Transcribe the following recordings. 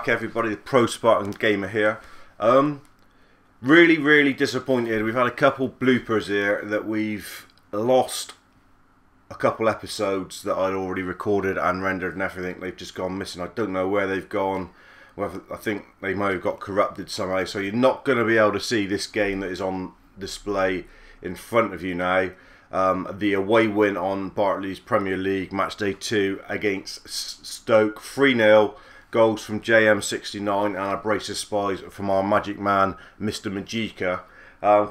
back, everybody. The Pro Spartan Gamer here. Really disappointed. We've had a couple bloopers here that we've lost a couple episodes that I'd already recorded and rendered and everything. They've just gone missing. I don't know where they've gone. Whether, I think they might have got corrupted somehow. So you're not going to be able to see this game that is on display in front of you now. The away win on Bartley's Premier League match day 2 against Stoke, 3-0, goals from JM69 and a brace of spies from our magic man Mr. Majika.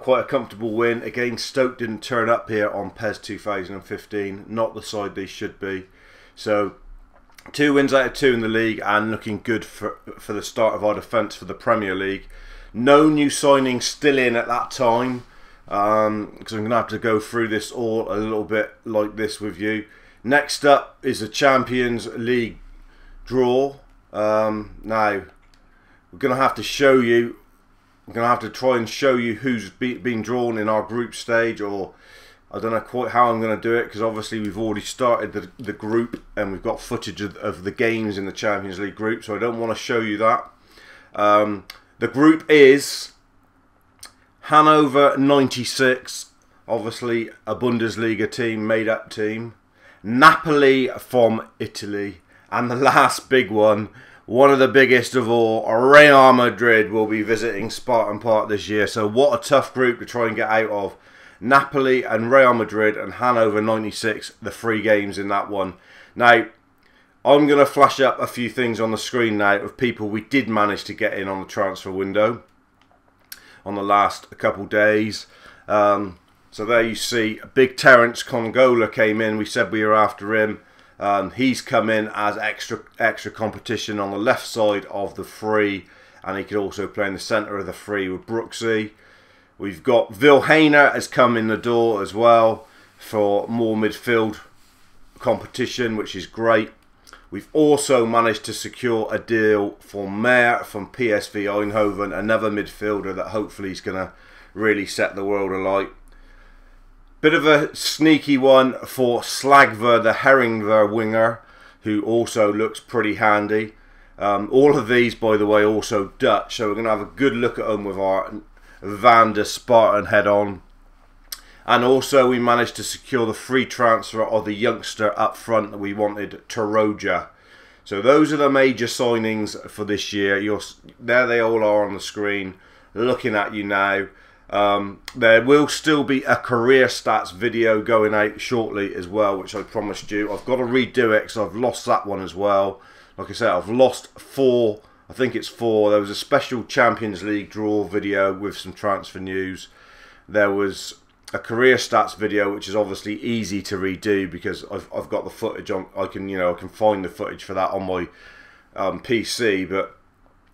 Quite a comfortable win. Again, Stoke didn't turn up here on PES 2015, not the side they should be. So 2 wins out of 2 in the league and looking good for the start of our defence for the Premier League. No new signings still in at that time. Because I'm going to have to go through this all a little bit like this with you. Next up is the Champions League draw. Now, we're going to have to show you, we're going to have to try and show you who's been drawn in our group stage, or I don't know quite how I'm going to do it, because obviously we've already started the group and we've got footage of the games in the Champions League group, so I don't want to show you that. The group is Hanover 96, obviously a Bundesliga team, made-up team. Napoli from Italy. And the last big one of the biggest of all, Real Madrid will be visiting Spartan Park this year. So what a tough group to try and get out of. Napoli and Real Madrid and Hanover 96, the 3 games in that one. Now, I'm going to flash up a few things on the screen now of people we did manage to get in on the transfer window on the last couple days. So there you see, big Terence Congola came in. We said we were after him. He's come in as extra competition on the left side of the 3, and he could also play in the centre of the 3 with Brooksy. We've got Vilhena has come in the door as well for more midfield competition, which is great. We've also managed to secure a deal for Mayer from PSV Eindhoven, another midfielder that hopefully is going to really set the world alight. Bit of a sneaky one for Slagver, the Herringver winger, who also looks pretty handy. All of these, by the way, also Dutch, so we're going to have a good look at them with our Van der Spartan head on. And also we managed to secure the free transfer of the youngster up front that we wanted, Taroja. So those are the major signings for this year. There they all are on the screen, looking at you now. There will still be a career stats video going out shortly as well, which I promised you. I've got to redo it because I've lost that one as well. Like I said, I've lost 4, I think it's 4. There was a special Champions League draw video with some transfer news. There was a career stats video, which is obviously easy to redo because I've got the footage on. I can find the footage for that on my PC. But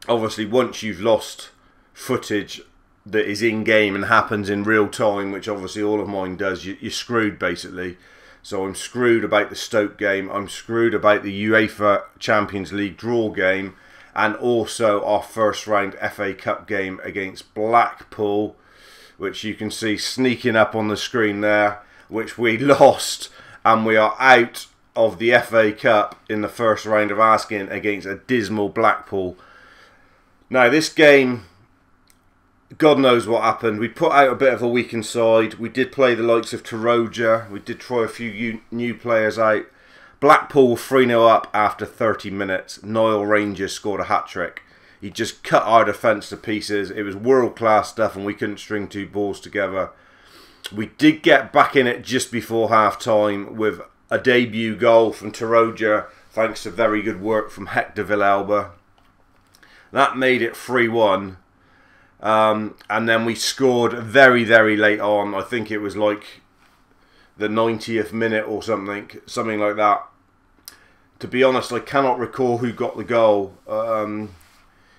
obviously, once you've lost footage that is in game and happens in real time, which obviously all of mine does, you're screwed basically. So I'm screwed about the Stoke game. I'm screwed about the UEFA Champions League draw game, and also our first round FA Cup game against Blackpool, which you can see sneaking up on the screen there, which we lost, and we are out of the FA Cup in the first round of asking against a dismal Blackpool. Now this game, God knows what happened. We put out a bit of a weakened side. We did play the likes of Taroja. We did try a few new players out. Blackpool 3-0 up after 30 minutes. Niall Rangers scored a hat-trick. He just cut our defence to pieces. It was world-class stuff and we couldn't string 2 balls together. We did get back in it just before half-time with a debut goal from Taroja, thanks to very good work from Hector Villalba. That made it 3-1. And then we scored very late on. I think it was like the 90th minute or something like that. To be honest, I cannot recall who got the goal.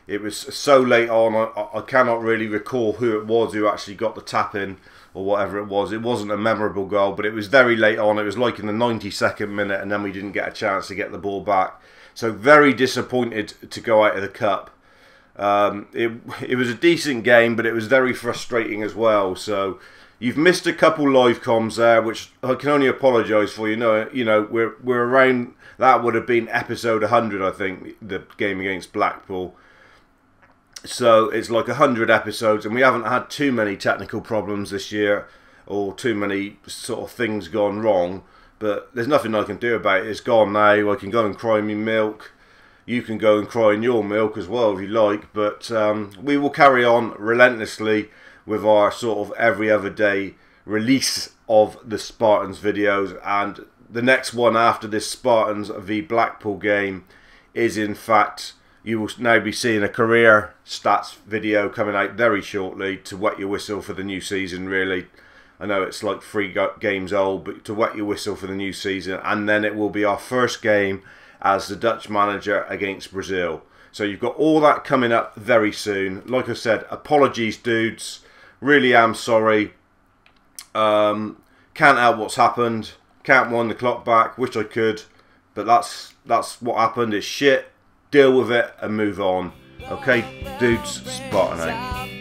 It was so late on, I cannot really recall who it was who actually got the tap in or whatever it was. It wasn't a memorable goal, but it was very late on. It was like in the 92nd minute, and then we didn't get a chance to get the ball back. So very disappointed to go out of the cup. It was a decent game, but it was very frustrating as well. So You've missed a couple live comms there, which I can only apologise for. You know, we're around. That would have been episode 100, I think, the game against Blackpool. So it's like 100 episodes, and we haven't had too many technical problems this year, or too many sort of things gone wrong. But there's nothing I can do about it. It's gone now. I can go and cry me milk. You can go and cry in your milk as well if you like. But we will carry on relentlessly with our sort of every other day release of the Spartans videos, and the next one after this Spartans v Blackpool game is, in fact, you will now be seeing a career stats video coming out very shortly to wet your whistle for the new season, really. I know it's like 3 games old, but to wet your whistle for the new season, and then it will be our first game as the Dutch manager against Brazil. So you've got all that coming up very soon. Like I said, apologies dudes. Really am sorry. Can't help what's happened. Can't wind the clock back. Wish I could. But that's what happened. It's shit. Deal with it and move on. Okay, dudes, Spartan out.